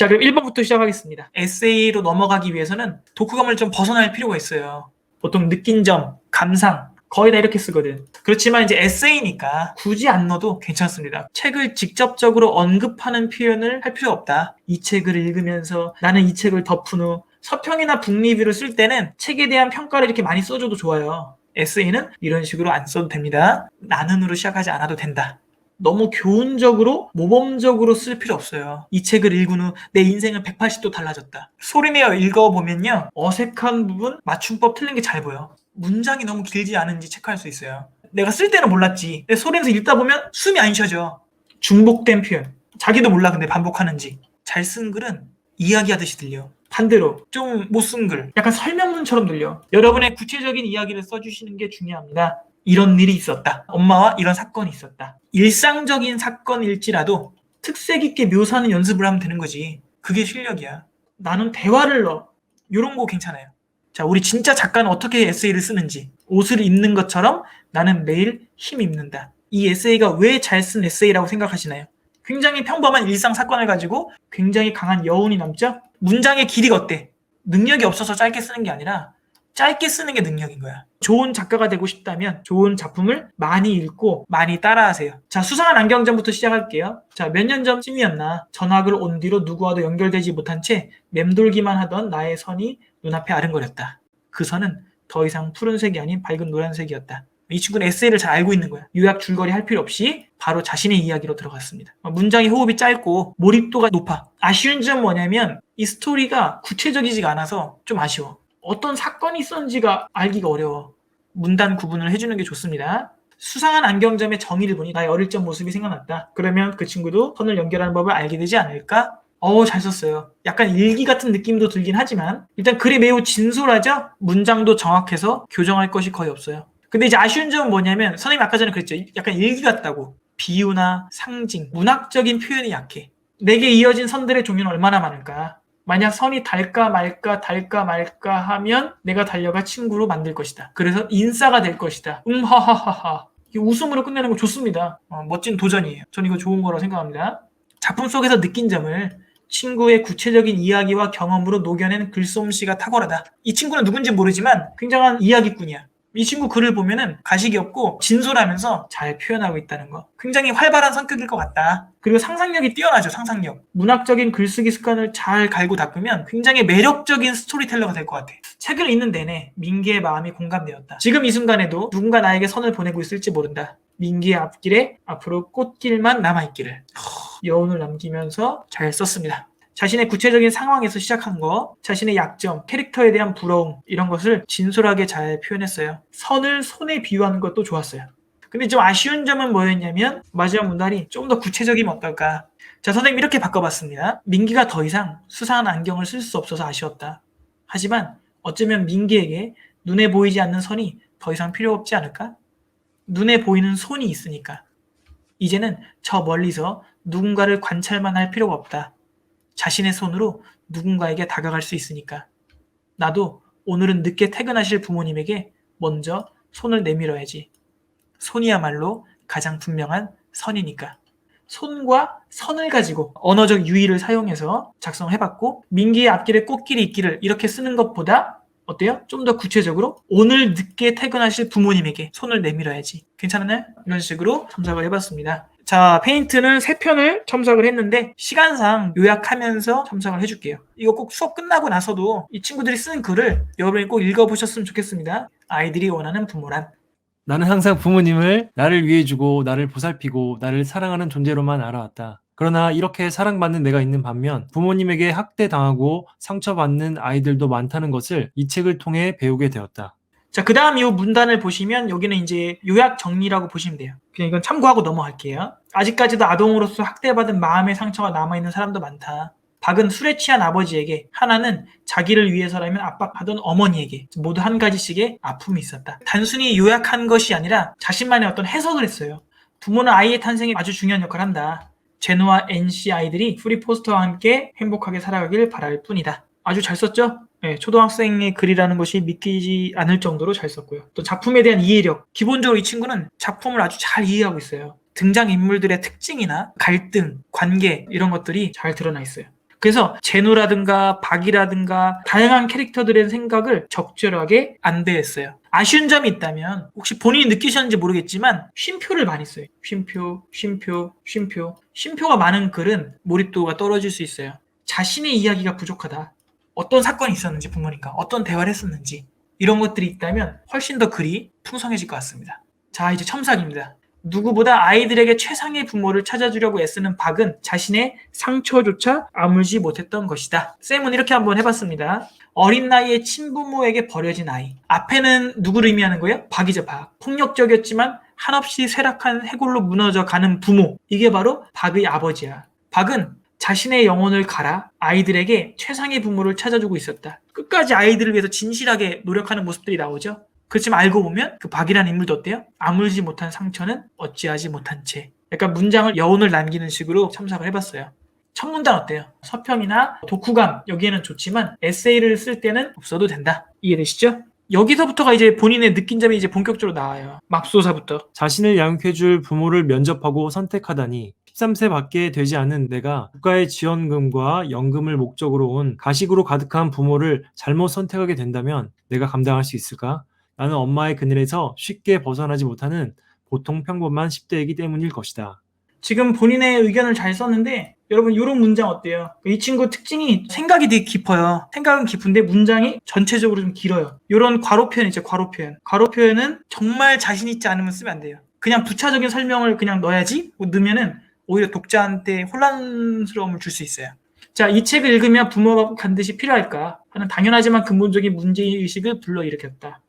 자, 그럼 1번부터 시작하겠습니다. 에세이로 넘어가기 위해서는 독후감을 좀 벗어날 필요가 있어요. 보통 느낀 점, 감상 거의 다 이렇게 쓰거든. 그렇지만 이제 에세이니까 굳이 안 넣어도 괜찮습니다. 책을 직접적으로 언급하는 표현을 할 필요 없다. 이 책을 읽으면서 나는 이 책을 덮은 후 서평이나 북리뷰를 쓸 때는 책에 대한 평가를 이렇게 많이 써줘도 좋아요. 에세이는 이런 식으로 안 써도 됩니다. 나는으로 시작하지 않아도 된다. 너무 교훈적으로 모범적으로 쓸 필요 없어요. 이 책을 읽은 후 내 인생은 180도 달라졌다. 소리내어 읽어보면요, 어색한 부분, 맞춤법 틀린 게 잘 보여. 문장이 너무 길지 않은지 체크할 수 있어요. 내가 쓸 때는 몰랐지. 근데 소리내서 읽다 보면 숨이 안 쉬어져. 중복된 표현, 자기도 몰라 근데 반복하는지. 잘 쓴 글은 이야기하듯이 들려. 반대로 좀 못 쓴 글, 약간 설명문처럼 들려. 여러분의 구체적인 이야기를 써주시는 게 중요합니다. 이런 일이 있었다. 엄마와 이런 사건이 있었다. 일상적인 사건일지라도 특색 있게 묘사하는 연습을 하면 되는 거지. 그게 실력이야. 나는 대화를 넣어. 이런 거 괜찮아요. 자, 우리 진짜 작가는 어떻게 에세이를 쓰는지. 옷을 입는 것처럼 나는 매일 힘 입는다. 이 에세이가 왜 잘 쓴 에세이라고 생각하시나요? 굉장히 평범한 일상 사건을 가지고 굉장히 강한 여운이 남죠? 문장의 길이가 어때? 능력이 없어서 짧게 쓰는 게 아니라 짧게 쓰는 게 능력인 거야. 좋은 작가가 되고 싶다면 좋은 작품을 많이 읽고 많이 따라하세요. 자, 수상한 안경점부터 시작할게요. 자, 몇 년 전쯤이었나 전학을 온 뒤로 누구와도 연결되지 못한 채 맴돌기만 하던 나의 선이 눈앞에 아른거렸다. 그 선은 더 이상 푸른색이 아닌 밝은 노란색이었다. 이 친구는 에세이를 잘 알고 있는 거야. 요약 줄거리 할 필요 없이 바로 자신의 이야기로 들어갔습니다. 문장의 호흡이 짧고 몰입도가 높아. 아쉬운 점은 뭐냐면 이 스토리가 구체적이지가 않아서 좀 아쉬워. 어떤 사건이 있었는지가 알기가 어려워. 문단 구분을 해주는 게 좋습니다. 수상한 안경점의 정의를 보니 나의 어릴 적 모습이 생각났다. 그러면 그 친구도 선을 연결하는 법을 알게 되지 않을까? 잘 썼어요. 약간 일기 같은 느낌도 들긴 하지만 일단 글이 매우 진솔하죠? 문장도 정확해서 교정할 것이 거의 없어요. 근데 이제 아쉬운 점은 뭐냐면 선생님 아까 전에 그랬죠. 약간 일기 같다고. 비유나 상징, 문학적인 표현이 약해. 내게 이어진 선들의 종류는 얼마나 많을까? 만약 선이 달까 말까 하면 내가 달려가 친구로 만들 것이다. 그래서 인싸가 될 것이다. 하하하하. 웃음으로 끝내는 거 좋습니다. 멋진 도전이에요. 전 이거 좋은 거라고 생각합니다. 작품 속에서 느낀 점을 친구의 구체적인 이야기와 경험으로 녹여낸 글솜씨가 탁월하다. 이 친구는 누군지 모르지만 굉장한 이야기꾼이야. 이 친구 글을 보면은 가식이 없고 진솔하면서 잘 표현하고 있다는 거. 굉장히 활발한 성격일 것 같다. 그리고 상상력이 뛰어나죠, 상상력. 문학적인 글쓰기 습관을 잘 갈고 닦으면 굉장히 매력적인 스토리텔러가 될 것 같아. 책을 읽는 내내 민기의 마음이 공감되었다. 지금 이 순간에도 누군가 나에게 선을 보내고 있을지 모른다. 민기의 앞길에 앞으로 꽃길만 남아있기를. 여운을 남기면서 잘 썼습니다. 자신의 구체적인 상황에서 시작한 거, 자신의 약점, 캐릭터에 대한 부러움 이런 것을 진솔하게 잘 표현했어요. 선을 손에 비유하는 것도 좋았어요. 근데 좀 아쉬운 점은 뭐였냐면 마지막 문단이 좀 더 구체적이면 어떨까. 자, 선생님 이렇게 바꿔봤습니다. 민기가 더 이상 수상한 안경을 쓸 수 없어서 아쉬웠다. 하지만 어쩌면 민기에게 눈에 보이지 않는 선이 더 이상 필요 없지 않을까? 눈에 보이는 손이 있으니까. 이제는 저 멀리서 누군가를 관찰만 할 필요가 없다. 자신의 손으로 누군가에게 다가갈 수 있으니까. 나도 오늘은 늦게 퇴근하실 부모님에게 먼저 손을 내밀어야지. 손이야말로 가장 분명한 선이니까. 손과 선을 가지고 언어적 유희를 사용해서 작성해봤고, 민기의 앞길에 꽃길이 있기를 이렇게 쓰는 것보다 어때요? 좀 더 구체적으로 오늘 늦게 퇴근하실 부모님에게 손을 내밀어야지. 괜찮나요? 이런 식으로 첨삭을 해봤습니다. 자, 페인트는 3편을 첨삭을 했는데 시간상 요약하면서 첨삭을 해줄게요. 이거 꼭 수업 끝나고 나서도 이 친구들이 쓴 글을 여러분이 꼭 읽어보셨으면 좋겠습니다. 아이들이 원하는 부모란. 나는 항상 부모님을 나를 위해주고 나를 보살피고 나를 사랑하는 존재로만 알아왔다. 그러나 이렇게 사랑받는 내가 있는 반면 부모님에게 학대당하고 상처받는 아이들도 많다는 것을 이 책을 통해 배우게 되었다. 자, 그 다음 이 문단을 보시면 여기는 이제 요약 정리라고 보시면 돼요. 그냥 이건 참고하고 넘어갈게요. 아직까지도 아동으로서 학대받은 마음의 상처가 남아있는 사람도 많다. 박은 술에 취한 아버지에게, 하나는 자기를 위해서라면 압박하던 어머니에게 모두 한 가지씩의 아픔이 있었다. 단순히 요약한 것이 아니라 자신만의 어떤 해석을 했어요. 부모는 아이의 탄생에 아주 중요한 역할을 한다. 제노와 NC 아이들이 프리 포스터와 함께 행복하게 살아가길 바랄 뿐이다. 아주 잘 썼죠? 네, 초등학생의 글이라는 것이 믿기지 않을 정도로 잘 썼고요. 또 작품에 대한 이해력. 기본적으로 이 친구는 작품을 아주 잘 이해하고 있어요. 등장인물들의 특징이나 갈등, 관계 이런 것들이 잘 드러나 있어요. 그래서 제노라든가 박이라든가 다양한 캐릭터들의 생각을 적절하게 안대했어요. 아쉬운 점이 있다면 혹시 본인이 느끼셨는지 모르겠지만 쉼표를 많이 써요. 쉼표, 쉼표, 쉼표. 쉼표가 많은 글은 몰입도가 떨어질 수 있어요. 자신의 이야기가 부족하다. 어떤 사건이 있었는지 부모님과 어떤 대화를 했었는지 이런 것들이 있다면 훨씬 더 글이 풍성해질 것 같습니다. 자, 이제 첨삭입니다. 누구보다 아이들에게 최상의 부모를 찾아주려고 애쓰는 박은 자신의 상처조차 아물지 못했던 것이다. 쌤은 이렇게 한번 해봤습니다. 어린 나이에 친부모에게 버려진 아이. 앞에는 누구를 의미하는 거예요? 박이죠, 박. 폭력적이었지만 한없이 쇠락한 해골로 무너져 가는 부모. 이게 바로 박의 아버지야. 박은 자신의 영혼을 갈아 아이들에게 최상의 부모를 찾아주고 있었다. 끝까지 아이들을 위해서 진실하게 노력하는 모습들이 나오죠. 그렇지만 알고 보면 그 박이라는 인물도 어때요? 아물지 못한 상처는 어찌하지 못한 채. 약간 문장을 여운을 남기는 식으로 첨삭을 해봤어요. 첫 문단 어때요? 서평이나 독후감 여기에는 좋지만 에세이를 쓸 때는 없어도 된다. 이해되시죠? 여기서부터가 이제 본인의 느낀 점이 이제 본격적으로 나와요. 맙소사부터. 자신을 양육해줄 부모를 면접하고 선택하다니 13세 밖에 되지 않은 내가 국가의 지원금과 연금을 목적으로 온 가식으로 가득한 부모를 잘못 선택하게 된다면 내가 감당할 수 있을까? 나는 엄마의 그늘에서 쉽게 벗어나지 못하는 보통 평범한 10대이기 때문일 것이다. 지금 본인의 의견을 잘 썼는데 여러분 이런 문장 어때요? 이 친구 특징이 생각이 되게 깊어요. 생각은 깊은데 문장이 전체적으로 좀 길어요. 이런 괄호 표현 있죠. 괄호 표현. 괄호 표현은 정말 자신 있지 않으면 쓰면 안 돼요. 그냥 부차적인 설명을 그냥 넣어야지 넣으면은 오히려 독자한테 혼란스러움을 줄 수 있어요. 자, 이 책을 읽으면 부모가 반드시 필요할까 하는 당연하지만 근본적인 문제의식을 불러일으켰다.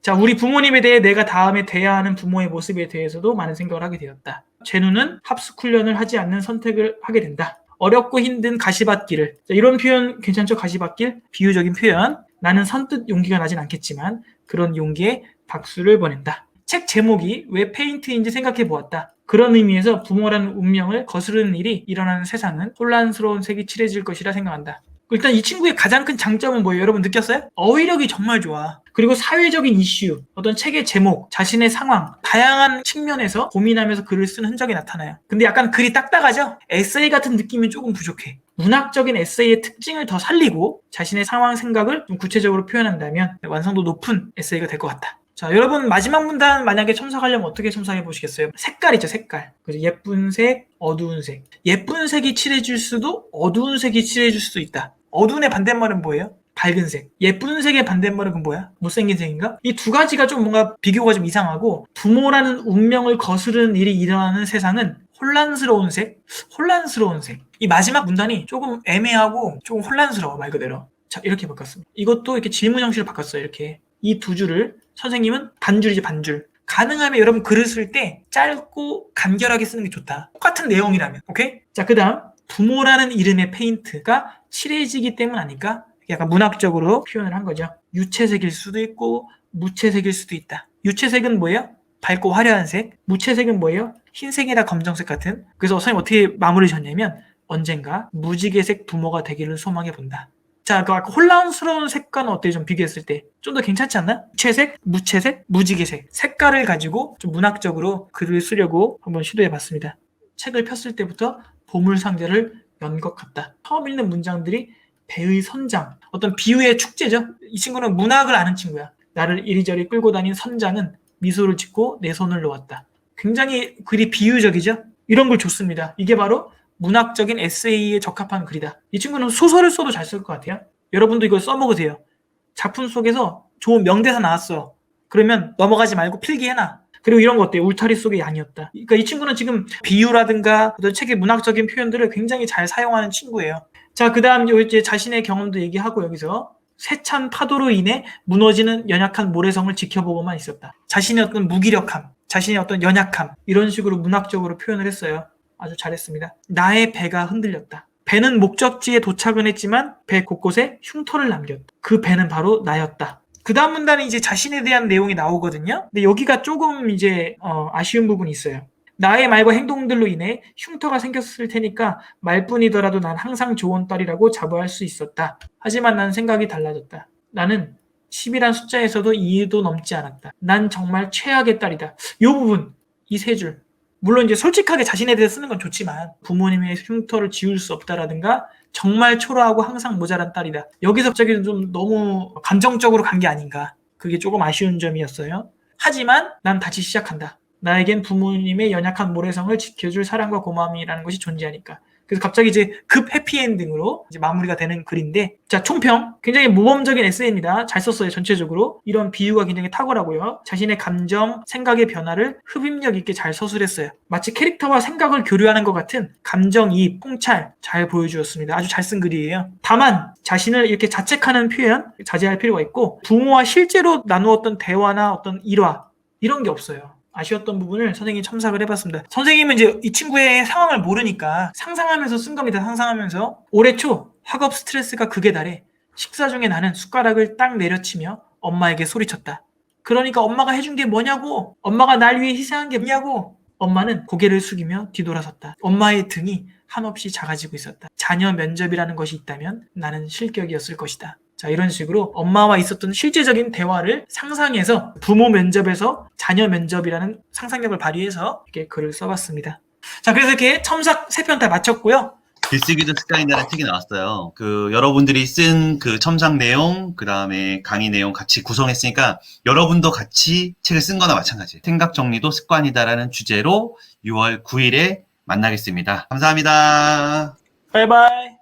자, 우리 부모님에 대해 내가 다음에 돼야 하는 부모의 모습에 대해서도 많은 생각을 하게 되었다. 제누는 합숙 훈련을 하지 않는 선택을 하게 된다. 어렵고 힘든 가시밭길을. 자, 이런 표현 괜찮죠? 가시밭길? 비유적인 표현. 나는 선뜻 용기가 나진 않겠지만 그런 용기에 박수를 보낸다. 책 제목이 왜 페인트인지 생각해 보았다. 그런 의미에서 부모라는 운명을 거스르는 일이 일어나는 세상은 혼란스러운 색이 칠해질 것이라 생각한다. 일단 이 친구의 가장 큰 장점은 뭐예요? 여러분 느꼈어요? 어휘력이 정말 좋아. 그리고 사회적인 이슈, 어떤 책의 제목, 자신의 상황, 다양한 측면에서 고민하면서 글을 쓰는 흔적이 나타나요. 근데 약간 글이 딱딱하죠? 에세이 같은 느낌이 조금 부족해. 문학적인 에세이의 특징을 더 살리고 자신의 상황, 생각을 좀 구체적으로 표현한다면 완성도 높은 에세이가 될 것 같다. 자, 여러분 마지막 문단 만약에 첨삭하려면 어떻게 첨삭해 보시겠어요? 색깔이죠, 색깔. 그래서 예쁜 색, 어두운 색. 예쁜 색이 칠해질 수도 어두운 색이 칠해질 수도 있다. 어두운의 반대말은 뭐예요? 밝은 색. 예쁜 색의 반대말은 그건 뭐야? 못생긴 색인가? 이 두 가지가 좀 뭔가 비교가 좀 이상하고 부모라는 운명을 거스르는 일이 일어나는 세상은 혼란스러운 색? 혼란스러운 색. 이 마지막 문단이 조금 애매하고 조금 혼란스러워, 말 그대로. 자, 이렇게 바꿨습니다. 이것도 이렇게 질문 형식을 바꿨어요, 이렇게. 이 두 줄을 선생님은 반줄이지, 반줄. 가능하면 여러분 글을 쓸 때 짧고 간결하게 쓰는 게 좋다. 똑같은 내용이라면. 오케이? 자, 그 다음. 부모라는 이름의 페인트가 칠해지기 때문 아닐까? 약간 문학적으로 표현을 한 거죠. 유채색일 수도 있고 무채색일 수도 있다. 유채색은 뭐예요? 밝고 화려한 색. 무채색은 뭐예요? 흰색이나 검정색 같은. 그래서 선생님 어떻게 마무리 졌냐면 언젠가 무지개색 부모가 되기를 소망해 본다. 자, 그 아까 혼란스러운 색과는 어때요? 좀 비교했을 때 좀 더 괜찮지 않나? 채색, 무채색, 무지개색 색깔을 가지고 좀 문학적으로 글을 쓰려고 한번 시도해 봤습니다. 책을 폈을 때부터 보물상자를 연 것 같다. 처음 읽는 문장들이 배의 선장, 어떤 비유의 축제죠. 이 친구는 문학을 아는 친구야. 나를 이리저리 끌고 다닌 선장은 미소를 짓고 내 손을 놓았다. 굉장히 글이 비유적이죠. 이런 글 좋습니다. 이게 바로 문학적인 에세이에 적합한 글이다. 이 친구는 소설을 써도 잘 쓸 것 같아요. 여러분도 이걸 써먹으세요. 작품 속에서 좋은 명대사 나왔어. 그러면 넘어가지 말고 필기해놔. 그리고 이런 거 어때요? 울타리 속의 양이었다. 그러니까 이 친구는 지금 비유라든가 어떤 책의 문학적인 표현들을 굉장히 잘 사용하는 친구예요. 자, 그 다음 이제 자신의 경험도 얘기하고 여기서 세찬 파도로 인해 무너지는 연약한 모래성을 지켜보고만 있었다. 자신의 어떤 무기력함, 자신의 어떤 연약함 이런 식으로 문학적으로 표현을 했어요. 아주 잘했습니다. 나의 배가 흔들렸다. 배는 목적지에 도착은 했지만 배 곳곳에 흉터를 남겼다. 그 배는 바로 나였다. 그 다음 문단은 이제 자신에 대한 내용이 나오거든요. 근데 여기가 조금 이제 아쉬운 부분이 있어요. 나의 말과 행동들로 인해 흉터가 생겼을 테니까 말뿐이더라도 난 항상 좋은 딸이라고 자부할 수 있었다. 하지만 난 생각이 달라졌다. 나는 10이란 숫자에서도 2도 넘지 않았다. 난 정말 최악의 딸이다. 이 부분, 이 세 줄. 물론 이제 솔직하게 자신에 대해 쓰는 건 좋지만 부모님의 흉터를 지울 수 없다라든가 정말 초라하고 항상 모자란 딸이다. 여기서 갑자기 좀 너무 감정적으로 간 게 아닌가. 그게 조금 아쉬운 점이었어요. 하지만 난 다시 시작한다. 나에겐 부모님의 연약한 모래성을 지켜줄 사랑과 고마움이라는 것이 존재하니까. 그래서 갑자기 이제 급 해피엔딩으로 이제 마무리가 되는 글인데, 자, 총평. 굉장히 모범적인 에세이입니다. 잘 썼어요, 전체적으로. 이런 비유가 굉장히 탁월하고요. 자신의 감정, 생각의 변화를 흡입력 있게 잘 서술했어요. 마치 캐릭터와 생각을 교류하는 것 같은 감정이입, 통찰 잘 보여주었습니다. 아주 잘 쓴 글이에요. 다만 자신을 이렇게 자책하는 표현 자제할 필요가 있고, 부모와 실제로 나누었던 대화나 어떤 일화 이런 게 없어요. 아쉬웠던 부분을 선생님이 첨삭을 해봤습니다. 선생님은 이제 이 친구의 상황을 모르니까 상상하면서 쓴 겁니다. 상상하면서. 올해 초 학업 스트레스가 극에 달해 식사 중에 나는 숟가락을 딱 내려치며 엄마에게 소리쳤다. 그러니까 엄마가 해준 게 뭐냐고, 엄마가 날 위해 희생한 게 뭐냐고. 엄마는 고개를 숙이며 뒤돌아섰다. 엄마의 등이 한없이 작아지고 있었다. 자녀 면접이라는 것이 있다면 나는 실격이었을 것이다. 자, 이런 식으로 엄마와 있었던 실제적인 대화를 상상해서 부모 면접에서 자녀 면접이라는 상상력을 발휘해서 이렇게 글을 써봤습니다. 자, 그래서 이렇게 첨삭 3편 다 마쳤고요. 글쓰기도 습관이라는 책이 나왔어요. 그 여러분들이 쓴 그 첨삭 내용, 그 다음에 강의 내용 같이 구성했으니까 여러분도 같이 책을 쓴 거나 마찬가지. 생각 정리도 습관이다라는 주제로 6월 9일에 만나겠습니다. 감사합니다. 바이바이.